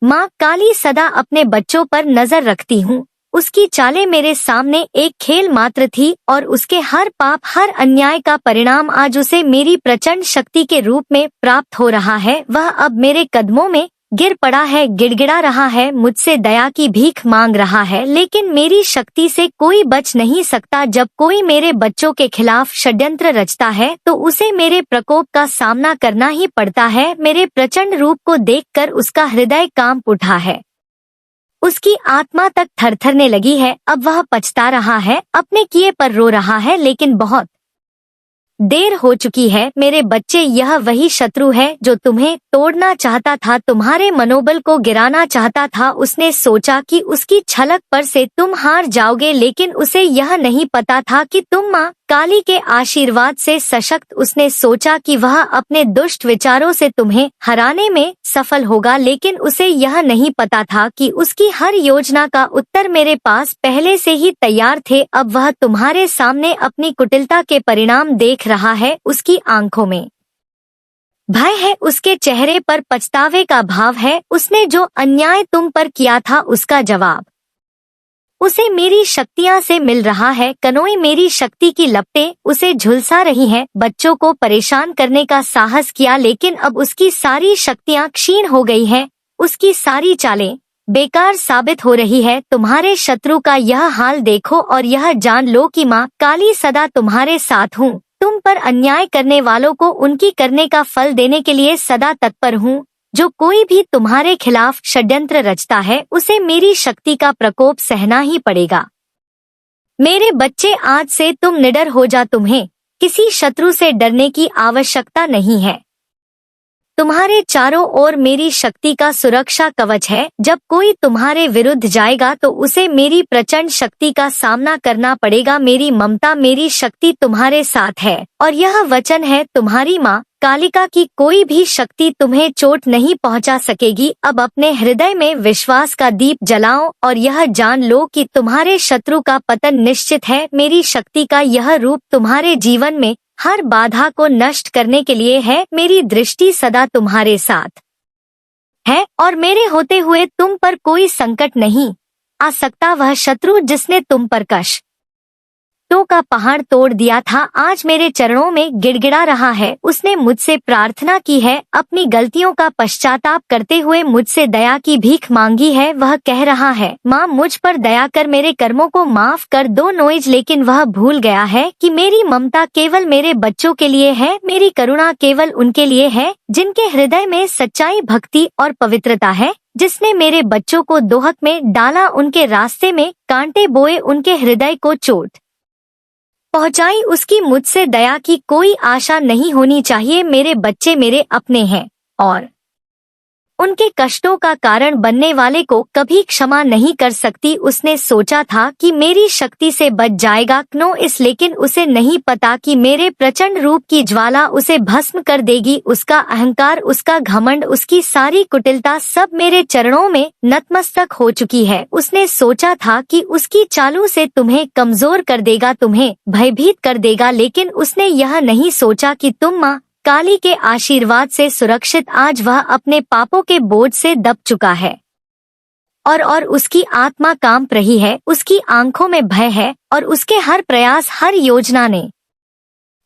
माँ काली सदा अपने बच्चों पर नजर रखती हूँ। उसकी चालें मेरे सामने एक खेल मात्र थी और उसके हर पाप, हर अन्याय का परिणाम आज उसे मेरी प्रचंड शक्ति के रूप में प्राप्त हो रहा है। वह अब मेरे कदमों में गिर पड़ा है, गिड़गिड़ा रहा है, मुझसे दया की भीख मांग रहा है, लेकिन मेरी शक्ति से कोई बच नहीं सकता। जब कोई मेरे बच्चों के खिलाफ षड्यंत्र रचता है तो उसे मेरे प्रकोप का सामना करना ही पड़ता है। मेरे प्रचंड रूप को देखकर उसका हृदय कांप उठा है, उसकी आत्मा तक थरथरने लगी है। अब वह पछता रहा है, अपने किए पर रो रहा है, लेकिन बहुत देर हो चुकी है। मेरे बच्चे, यह वही शत्रु है जो तुम्हें तोड़ना चाहता था, तुम्हारे मनोबल को गिराना चाहता था। उसने सोचा कि उसकी छलक पर से तुम हार जाओगे, लेकिन उसे यह नहीं पता था कि तुम माँ काली के आशीर्वाद से सशक्त। उसने सोचा कि वह अपने दुष्ट विचारों से तुम्हें हराने में सफल होगा, लेकिन उसे यह नहीं पता था कि उसकी हर योजना का उत्तर मेरे पास पहले से ही तैयार थे। अब वह तुम्हारे सामने अपनी कुटिलता के परिणाम देख रहा है। उसकी आंखों में भय है, उसके चेहरे पर पछतावे का भाव है। उसने जो अन्याय तुम पर किया था उसका जवाब उसे मेरी शक्तियां से मिल रहा है। कनोई मेरी शक्ति की लपटें उसे झुलसा रही हैं। बच्चों को परेशान करने का साहस किया, लेकिन अब उसकी सारी शक्तियां क्षीण हो गई हैं। उसकी सारी चालें बेकार साबित हो रही है। तुम्हारे शत्रु का यह हाल देखो और यह जान लो कि माँ काली सदा तुम्हारे साथ हूँ। तुम पर अन्याय करने वालों को उनकी करने का फल देने के लिए सदा तत्पर हूँ। जो कोई भी तुम्हारे खिलाफ षड्यंत्र रचता है उसे मेरी शक्ति का प्रकोप सहना ही पड़ेगा। मेरे बच्चे, आज से तुम निडर हो जा। तुम्हें किसी शत्रु से डरने की आवश्यकता नहीं है। तुम्हारे चारों ओर मेरी शक्ति का सुरक्षा कवच है। जब कोई तुम्हारे विरुद्ध जाएगा तो उसे मेरी प्रचंड शक्ति का सामना करना पड़ेगा। मेरी ममता, मेरी शक्ति तुम्हारे साथ है और यह वचन है तुम्हारी माँ कालिका की कोई भी शक्ति तुम्हें चोट नहीं पहुंचा सकेगी। अब अपने हृदय में विश्वास का दीप जलाओ और यह जान लो कि तुम्हारे शत्रु का पतन निश्चित है। मेरी शक्ति का यह रूप तुम्हारे जीवन में हर बाधा को नष्ट करने के लिए है। मेरी दृष्टि सदा तुम्हारे साथ है और मेरे होते हुए तुम पर कोई संकट नहीं आ सकता। वह शत्रु जिसने तुम पर कष्टों का पहाड़ तोड़ दिया था, आज मेरे चरणों में गिड़गिड़ा रहा है। उसने मुझसे प्रार्थना की है, अपनी गलतियों का पश्चाताप करते हुए मुझसे दया की भीख मांगी है। वह कह रहा है, माँ मुझ पर दया कर, मेरे कर्मों को माफ कर दो नोइज। लेकिन वह भूल गया है कि मेरी ममता केवल मेरे बच्चों के लिए है, मेरी करुणा केवल उनके लिए है जिनके हृदय में सच्चाई, भक्ति और पवित्रता है। जिसने मेरे बच्चों को दोहक में डाला, उनके रास्ते में कांटे बोए, उनके हृदय को चोट पहुंचाई, उसकी मुझसे दया की कोई आशा नहीं होनी चाहिए। मेरे बच्चे मेरे अपने हैं और उनके कष्टों का कारण बनने वाले को कभी क्षमा नहीं कर सकती। उसने सोचा था कि मेरी शक्ति से बच जाएगा लेकिन उसे नहीं पता कि मेरे प्रचंड रूप की ज्वाला उसे भस्म कर देगी। उसका अहंकार, उसका घमंड, उसकी सारी कुटिलता सब मेरे चरणों में नतमस्तक हो चुकी है। उसने सोचा था कि उसकी चालों से तुम्हें कमजोर कर देगा, तुम्हें भयभीत कर देगा, लेकिन उसने यह नहीं सोचा कि तुम माँ काली के आशीर्वाद से सुरक्षित। आज वह अपने पापों के बोझ से दब चुका है और उसकी आत्मा कांप रही है। उसकी आंखों में भय है और उसके हर प्रयास, हर योजना ने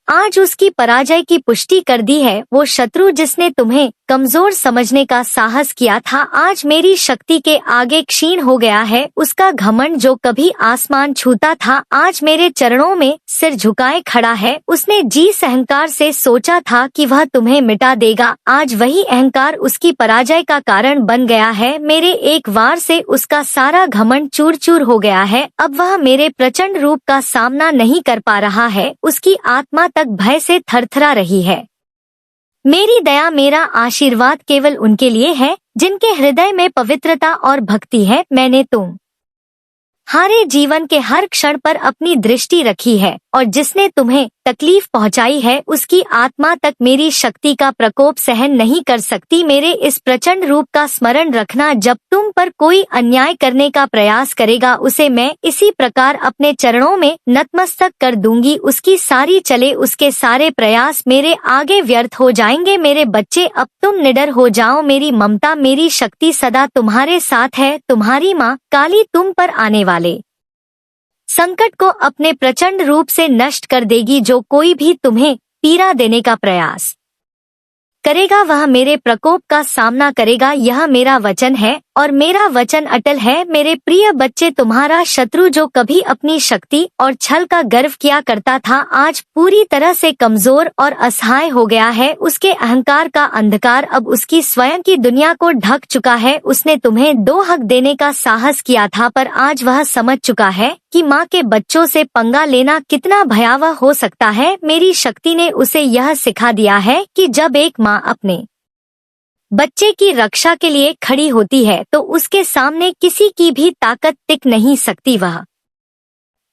आज उसकी पराजय की पुष्टि कर दी है। वो शत्रु जिसने तुम्हें कमजोर समझने का साहस किया था, आज मेरी शक्ति के आगे क्षीण हो गया है। उसका घमंड जो कभी आसमान छूता था, आज मेरे चरणों में सिर झुकाए खड़ा है। उसने जिस अहंकार से सोचा था कि वह तुम्हें मिटा देगा, आज वही अहंकार उसकी पराजय का कारण बन गया है। मेरे एक वार से उसका सारा घमंड चूर चूर हो गया है। अब वह मेरे प्रचंड रूप का सामना नहीं कर पा रहा है। उसकी आत्मा तक भय से थरथरा रही है। मेरी दया, मेरा आशीर्वाद केवल उनके लिए है जिनके हृदय में पवित्रता और भक्ति है। मैंने तुम्हारे जीवन के हर क्षण पर अपनी दृष्टि रखी है और जिसने तुम्हें तकलीफ पहुंचाई है उसकी आत्मा तक मेरी शक्ति का प्रकोप सहन नहीं कर सकती। मेरे इस प्रचंड रूप का स्मरण रखना, जब तुम पर कोई अन्याय करने का प्रयास करेगा उसे मैं इसी प्रकार अपने चरणों में नतमस्तक कर दूंगी। उसकी सारी चले उसके सारे प्रयास मेरे आगे व्यर्थ हो जाएंगे। मेरे बच्चे, अब तुम निडर हो जाओ। मेरी ममता, मेरी शक्ति सदा तुम्हारे साथ है। तुम्हारी माँ काली तुम पर आने वाले संकट को अपने प्रचंड रूप से नष्ट कर देगी। जो कोई भी तुम्हें पीड़ा देने का प्रयास करेगा वह मेरे प्रकोप का सामना करेगा। यह मेरा वचन है और मेरा वचन अटल है। मेरे प्रिय बच्चे, तुम्हारा शत्रु जो कभी अपनी शक्ति और छल का गर्व किया करता था, आज पूरी तरह से कमजोर और असहाय हो गया है। उसके अहंकार का अंधकार अब उसकी स्वयं की दुनिया को ढक चुका है। उसने तुम्हें 2 हक देने का साहस किया था, पर आज वह समझ चुका है कि माँ के बच्चों से पंगा लेना कितना भयावह हो सकता है। मेरी शक्ति ने उसे यह सिखा दिया है कि जब एक माँ अपने बच्चे की रक्षा के लिए खड़ी होती है तो उसके सामने किसी की भी ताकत टिक नहीं सकती। वह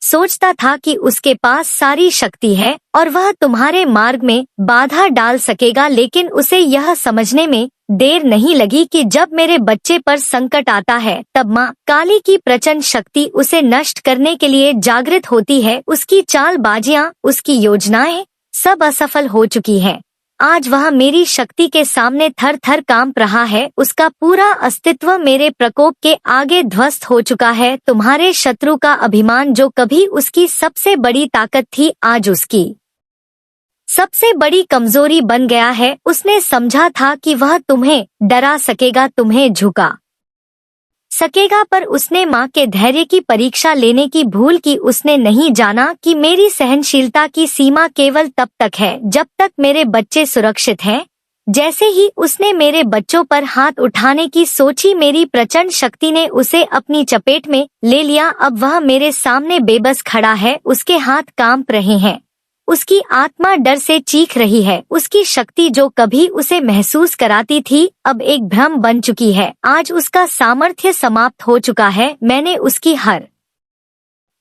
सोचता था कि उसके पास सारी शक्ति है और वह तुम्हारे मार्ग में बाधा डाल सकेगा, लेकिन उसे यह समझने में देर नहीं लगी कि जब मेरे बच्चे पर संकट आता है तब माँ काली की प्रचंड शक्ति उसे नष्ट करने के लिए जागृत होती है। उसकी चालबाजियां, उसकी योजनाएं सब असफल हो चुकी हैं। आज वह मेरी शक्ति के सामने थर थर कांप रहा है। उसका पूरा अस्तित्व मेरे प्रकोप के आगे ध्वस्त हो चुका है। तुम्हारे शत्रु का अभिमान, जो कभी उसकी सबसे बड़ी ताकत थी, आज उसकी सबसे बड़ी कमजोरी बन गया है। उसने समझा था कि वह तुम्हें डरा सकेगा, तुम्हें झुका सकेगा, पर उसने माँ के धैर्य की परीक्षा लेने की भूल की। उसने नहीं जाना कि मेरी सहनशीलता की सीमा केवल तब तक है जब तक मेरे बच्चे सुरक्षित हैं। जैसे ही उसने मेरे बच्चों पर हाथ उठाने की सोची, मेरी प्रचंड शक्ति ने उसे अपनी चपेट में ले लिया। अब वह मेरे सामने बेबस खड़ा है। उसके हाथ कांप रहे हैं, उसकी आत्मा डर से चीख रही है। उसकी शक्ति जो कभी उसे महसूस कराती थी, अब एक भ्रम बन चुकी है। आज उसका सामर्थ्य समाप्त हो चुका है। मैंने उसकी हर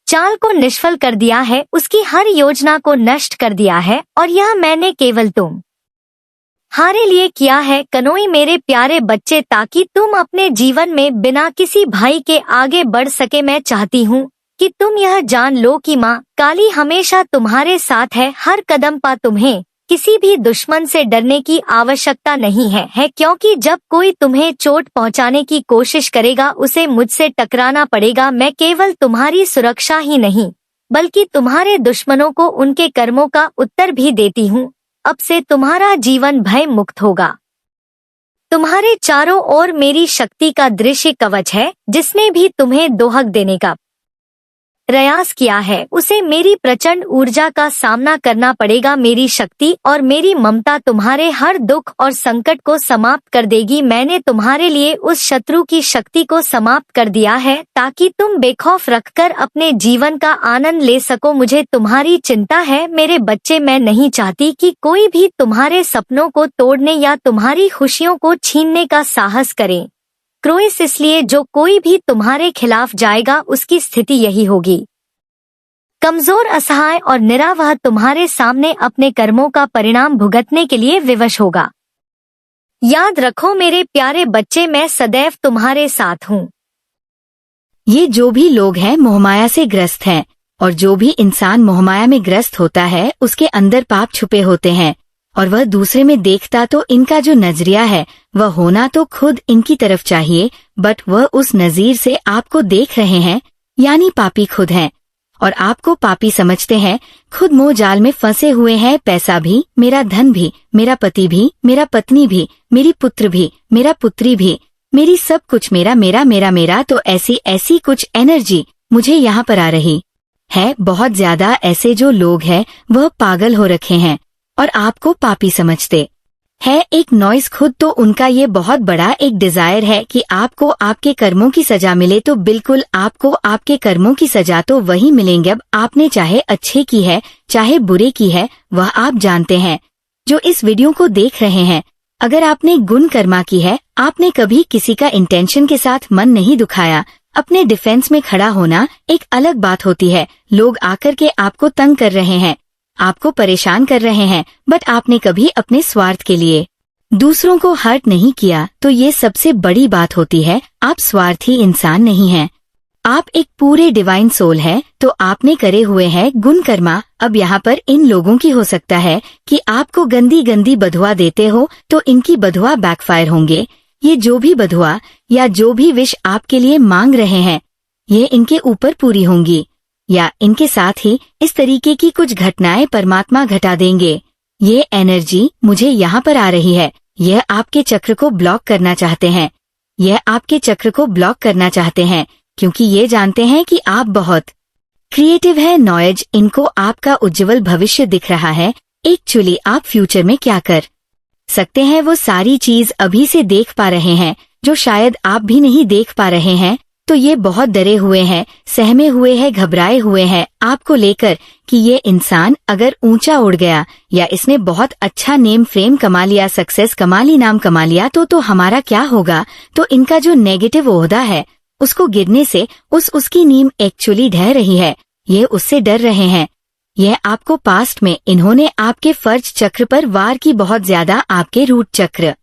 चाल को निष्फल कर दिया है, उसकी हर योजना को नष्ट कर दिया है, और यह मैंने केवल तुम्हारे लिए किया है। कनोई मेरे प्यारे बच्चे, ताकि तुम अपने जीवन में बिना किसी भाई के आगे बढ़ सके। मैं चाहती हूँ कि तुम यह जान लो कि माँ काली हमेशा तुम्हारे साथ है। हर कदम पर तुम्हें किसी भी दुश्मन से डरने की आवश्यकता नहीं है, क्योंकि जब कोई तुम्हें चोट पहुंचाने की कोशिश करेगा उसे मुझसे टकराना पड़ेगा। मैं केवल तुम्हारी सुरक्षा ही नहीं बल्कि तुम्हारे दुश्मनों को उनके कर्मों का उत्तर भी देती हूँ। अब से तुम्हारा जीवन भय मुक्त होगा। तुम्हारे चारों ओर मेरी शक्ति का दृश्य कवच है। जिसने भी तुम्हें 2 हक देने का प्रयास किया है उसे मेरी प्रचंड ऊर्जा का सामना करना पड़ेगा। मेरी शक्ति और मेरी ममता तुम्हारे हर दुख और संकट को समाप्त कर देगी। मैंने तुम्हारे लिए उस शत्रु की शक्ति को समाप्त कर दिया है ताकि तुम बेखौफ रखकर अपने जीवन का आनंद ले सको। मुझे तुम्हारी चिंता है मेरे बच्चे। मैं नहीं चाहती कि कोई भी तुम्हारे सपनों को तोड़ने या तुम्हारी खुशियों को छीनने का साहस करे। क्रोइस, इसलिए जो कोई भी तुम्हारे खिलाफ जाएगा उसकी स्थिति यही होगी, कमजोर, असहाय और निरावह तुम्हारे सामने अपने कर्मों का परिणाम भुगतने के लिए विवश होगा। याद रखो मेरे प्यारे बच्चे, मैं सदैव तुम्हारे साथ हूँ। ये जो भी लोग हैं मोहमाया से ग्रस्त हैं, और जो भी इंसान मोहमाया में ग्रस्त होता है उसके अंदर पाप छुपे होते हैं, और वह दूसरे में देखता तो इनका जो नजरिया है वह होना तो खुद इनकी तरफ चाहिए, बट वह उस नजीर से आपको देख रहे हैं, यानी पापी खुद हैं और आपको पापी समझते हैं। खुद मोह जाल में फंसे हुए हैं। पैसा भी, मेरा धन भी, मेरा पति भी, मेरा पत्नी भी, मेरी पुत्र भी, मेरा पुत्री भी, मेरी सब कुछ मेरा मेरा मेरा मेरा। तो ऐसी कुछ एनर्जी मुझे यहाँ पर आ रही है। बहुत ज्यादा ऐसे जो लोग हैं वह पागल हो रखे हैं और आपको पापी समझते है। एक नॉइज खुद तो उनका ये बहुत बड़ा एक डिजायर है कि आपको आपके कर्मों की सजा मिले, तो बिल्कुल आपको आपके कर्मों की सजा तो वही मिलेंगे। अब आपने चाहे अच्छे की है चाहे बुरे की है वह आप जानते हैं जो इस वीडियो को देख रहे हैं। अगर आपने गुण कर्मा की है, आपने कभी किसी का इंटेंशन के साथ मन नहीं दुखाया, अपने डिफेंस में खड़ा होना एक अलग बात होती है। लोग आकर के आपको तंग कर रहे हैं, आपको परेशान कर रहे हैं, बट आपने कभी अपने स्वार्थ के लिए दूसरों को हर्ट नहीं किया, तो ये सबसे बड़ी बात होती है। आप स्वार्थी इंसान नहीं हैं। आप एक पूरे डिवाइन सोल है, तो आपने करे हुए हैं गुण कर्मा। अब यहाँ पर इन लोगों की हो सकता है कि आपको गंदी गंदी बधुआ देते हो, तो इनकी बधुआ बैकफायर होंगे। ये जो भी बधुआ या जो भी विश आपके लिए मांग रहे हैं, ये इनके ऊपर पूरी होंगी, या इनके साथ ही इस तरीके की कुछ घटनाएं परमात्मा घटा देंगे। ये एनर्जी मुझे यहाँ पर आ रही है, यह आपके चक्र को ब्लॉक करना चाहते हैं। यह आपके चक्र को ब्लॉक करना चाहते हैं क्योंकि ये जानते हैं कि आप बहुत क्रिएटिव है। नॉलेज इनको आपका उज्जवल भविष्य दिख रहा है। एक्चुअली आप फ्यूचर में क्या कर सकते हैं वो सारी चीज अभी से देख पा रहे हैं, जो शायद आप भी नहीं देख पा रहे हैं। तो ये बहुत डरे हुए हैं, सहमे हुए हैं, घबराए हुए हैं आपको लेकर कि ये इंसान अगर ऊंचा उड़ गया या इसने बहुत अच्छा नेम फ्रेम कमा लिया, सक्सेस कमा ली, नाम कमा लिया, तो हमारा क्या होगा। तो इनका जो नेगेटिव ओहदा है उसको गिरने से उसकी नींव एक्चुअली ढह रही है। ये उससे डर रहे हैं। यह आपको पास्ट में इन्होंने आपके फर्ज चक्र पर वार की, बहुत ज्यादा आपके रूट चक्र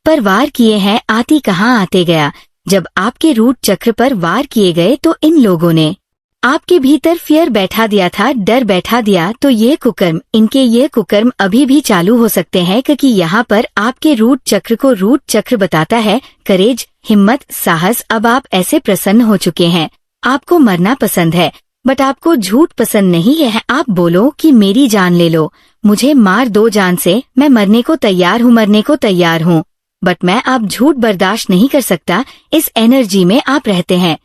पर वार किए हैं। आती कहाँ आते गया। जब आपके रूट चक्र पर वार किए गए तो इन लोगों ने आपके भीतर फियर बैठा दिया था, डर बैठा दिया। तो ये कुकर्म, इनके ये कुकर्म अभी भी चालू हो सकते हैं क्योंकि यहाँ पर आपके रूट चक्र को रूट चक्र बताता है करेज, हिम्मत, साहस। अब आप ऐसे प्रसन्न हो चुके हैं। आपको मरना पसंद है, बट आपको झूठ पसंद नहीं है। आप बोलो कि मेरी जान ले लो, मुझे मार दो जान से, मैं मरने को तैयार हूँ, मरने को तैयार हूँ, बट मैं आप झूठ बर्दाश्त नहीं कर सकता। इस एनर्जी में आप रहते हैं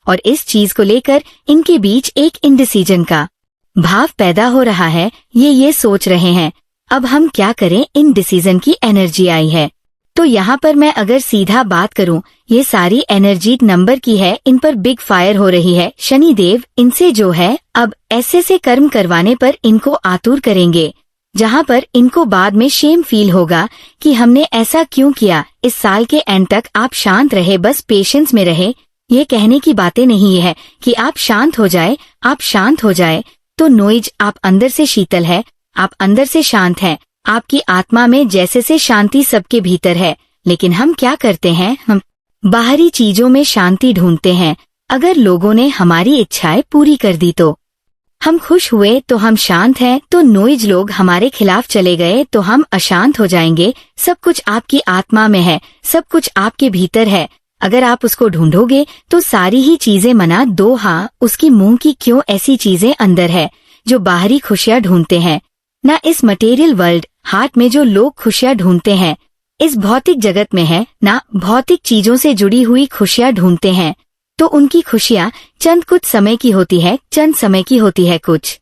और इस चीज को लेकर इनके बीच एक इंडिसीजन का भाव पैदा हो रहा है। ये सोच रहे हैं अब हम क्या करें। इनडिसीजन की एनर्जी आई है। तो यहाँ पर मैं अगर सीधा बात करूँ, ये सारी एनर्जी नंबर की है, इन पर बिग फायर हो रही है। शनिदेव इनसे जो है अब ऐसे कर्म करवाने पर इनको आतुर करेंगे, जहाँ पर इनको बाद में शेम फील होगा कि हमने ऐसा क्यों किया। इस साल के एंड तक आप शांत रहे, बस पेशेंस में रहे। ये कहने की बातें नहीं है कि आप शांत हो जाए, आप शांत हो जाए। तो नोइज आप अंदर से शीतल है, आप अंदर से शांत हैं, आपकी आत्मा में जैसे से शांति सबके भीतर है। लेकिन हम क्या करते हैं, हम बाहरी चीजों में शांति ढूंढते हैं। अगर लोगों ने हमारी इच्छाएं पूरी कर दी तो हम खुश हुए, तो हम शांत हैं। तो नोइज लोग हमारे खिलाफ चले गए तो हम अशांत हो जाएंगे। सब कुछ आपकी आत्मा में है, सब कुछ आपके भीतर है। अगर आप उसको ढूंढोगे तो सारी ही चीजें मना दो। हाँ, उसकी मुंह की क्यों ऐसी चीजें अंदर है जो बाहरी खुशियां ढूंढते हैं। ना इस मटेरियल वर्ल्ड हार्ट में जो लोग खुशियां ढूंढते हैं इस भौतिक जगत में है, ना भौतिक चीजों से जुड़ी हुई खुशियां ढूंढते हैं। तो उनकी खुशियां चंद कुछ समय की होती है, चंद समय की होती है, कुछ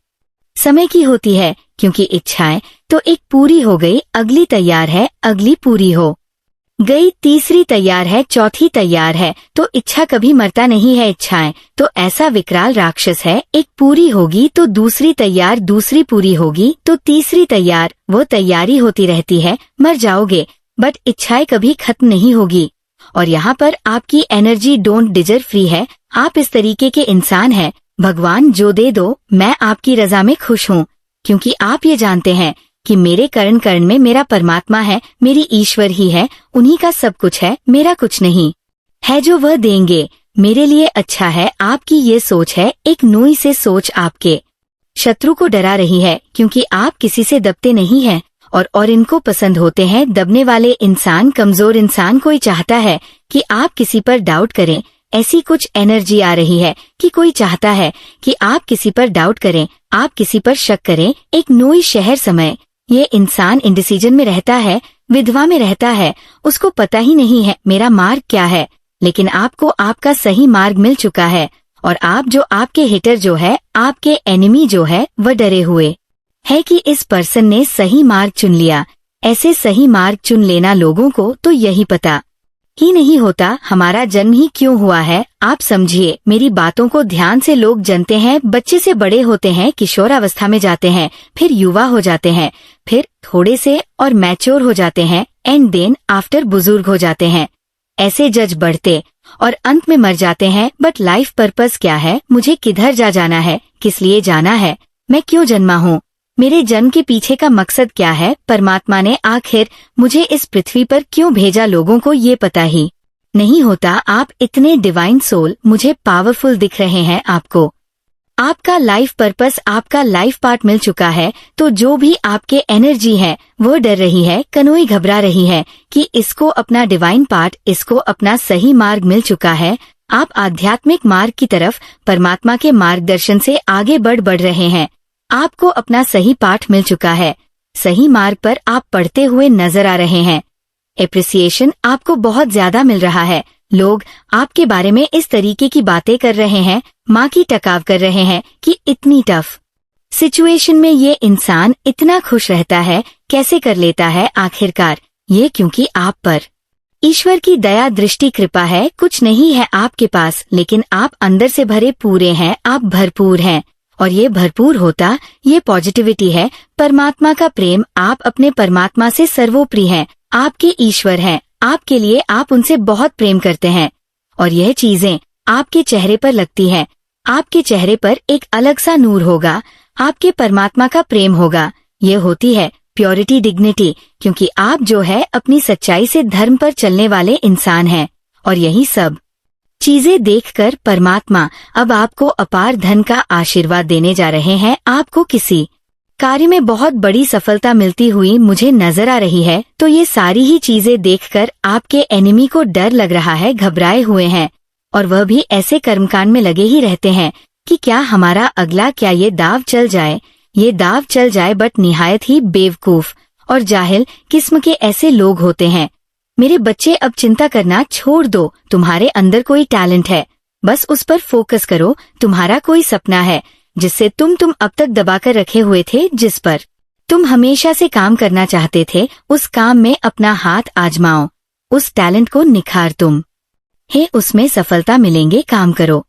समय की होती है। क्योंकि इच्छाएं तो एक पूरी हो गई, अगली तैयार है, अगली पूरी हो गई, तीसरी तैयार है, चौथी तैयार है। तो इच्छा कभी मरता नहीं है। इच्छाएं तो ऐसा विकराल राक्षस है, एक पूरी होगी तो दूसरी तैयार, दूसरी पूरी होगी तो तीसरी तैयार। वो तैयारी होती रहती है। मर जाओगे बट इच्छाएं कभी खत्म नहीं होगी। और यहाँ पर आपकी एनर्जी डोंट डिजर्व फ्री है। आप इस तरीके के इंसान हैं, भगवान जो दे दो मैं आपकी रजा में खुश हूँ। क्योंकि आप ये जानते हैं कि मेरे कर्ण में मेरा परमात्मा है, मेरी ईश्वर ही है, उन्हीं का सब कुछ है, मेरा कुछ नहीं है। जो वह देंगे मेरे लिए अच्छा है। आपकी ये सोच है, एक नोई से सोच आपके शत्रु को डरा रही है। क्योंकि आप किसी से दबते नहीं हैं और इनको पसंद होते हैं दबने वाले इंसान, कमजोर इंसान। कोई चाहता है कि आप किसी पर डाउट करें। ऐसी कुछ एनर्जी आ रही है कि कोई चाहता है कि आप किसी पर डाउट करें, आप किसी पर शक करें। एक नोई शहर समय ये इंसान इंडिसीजन में रहता है, विधवा में रहता है। उसको पता ही नहीं है मेरा मार्ग क्या है। लेकिन आपको आपका सही मार्ग मिल चुका है और आप जो आपके हिटर जो है, आपके एनिमी जो है, वह डरे हुए है कि इस पर्सन ने सही मार्ग चुन लिया। ऐसे सही मार्ग चुन लेना लोगों को तो यही पता ही नहीं होता हमारा जन्म ही क्यों हुआ है। आप समझिए मेरी बातों को ध्यान से। लोग जनते हैं, बच्चे से बड़े होते हैं, किशोरावस्था में जाते हैं, फिर युवा हो जाते हैं, फिर थोड़े से और मैच्योर हो जाते हैं, एंड देन आफ्टर बुजुर्ग हो जाते हैं। ऐसे जज बढ़ते और अंत में मर जाते हैं। बट लाइफ पर्पस क्या है? मुझे किधर जाना है? किस लिए जाना है? मैं क्यों जन्मा हूँ? मेरे जन्म के पीछे का मकसद क्या है? परमात्मा ने आखिर मुझे इस पृथ्वी पर क्यों भेजा? लोगों को ये पता ही नहीं होता। आप इतने डिवाइन सोल, मुझे पावरफुल दिख रहे हैं आपको। आपका लाइफ पर्पस, आपका लाइफ पार्ट मिल चुका है। तो जो भी आपके एनर्जी है वो डर रही है, कनोई घबरा रही है कि इसको अपना डिवाइन पार्ट, इसको अपना सही मार्ग मिल चुका है। आप आध्यात्मिक मार्ग की तरफ परमात्मा के मार्गदर्शन से आगे बढ़ रहे हैं। आपको अपना सही पाठ मिल चुका है। सही मार्ग पर आप पढ़ते हुए नजर आ रहे हैं। एप्रिसिएशन आपको बहुत ज्यादा मिल रहा है। लोग आपके बारे में इस तरीके की बातें कर रहे हैं, माँ की टकाव कर रहे हैं कि इतनी टफ सिचुएशन में ये इंसान इतना खुश रहता है, कैसे कर लेता है आखिरकार? ये क्योंकि आप पर ईश्वर की दया, दृष्टि, कृपा है। कुछ नहीं है आपके पास, लेकिन आप अंदर से भरे पूरे हैं। आप भरपूर हैं और ये भरपूर होता, ये पॉजिटिविटी है, परमात्मा का प्रेम। आप अपने परमात्मा से सर्वोपरि हैं, आपके ईश्वर हैं। आपके लिए आप उनसे बहुत प्रेम करते हैं और यह चीजें आपके चेहरे पर लगती हैं। आपके चेहरे पर एक अलग सा नूर होगा, आपके परमात्मा का प्रेम होगा। ये होती है प्योरिटी, डिग्निटी, क्योंकि आप जो है अपनी सच्चाई से धर्म पर चलने वाले इंसान हैं। और यही सब चीजें देखकर परमात्मा अब आपको अपार धन का आशीर्वाद देने जा रहे हैं। आपको किसी कार्य में बहुत बड़ी सफलता मिलती हुई मुझे नजर आ रही है। तो ये सारी ही चीजें देखकर आपके एनिमी को डर लग रहा है, घबराए हुए हैं और वह भी ऐसे कर्मकांड में लगे ही रहते हैं कि क्या हमारा अगला, क्या ये दाव चल जाए, ये दाव चल जाए। बट निहायत ही बेवकूफ और जाहिल किस्म के ऐसे लोग होते हैं। मेरे बच्चे, अब चिंता करना छोड़ दो। तुम्हारे अंदर कोई टैलेंट है, बस उस पर फोकस करो। तुम्हारा कोई सपना है जिससे तुम अब तक दबाकर रखे हुए थे, जिस पर तुम हमेशा से काम करना चाहते थे। उस काम में अपना हाथ आजमाओ, उस टैलेंट को निखार तुम है, उसमें सफलता मिलेंगे। काम करो।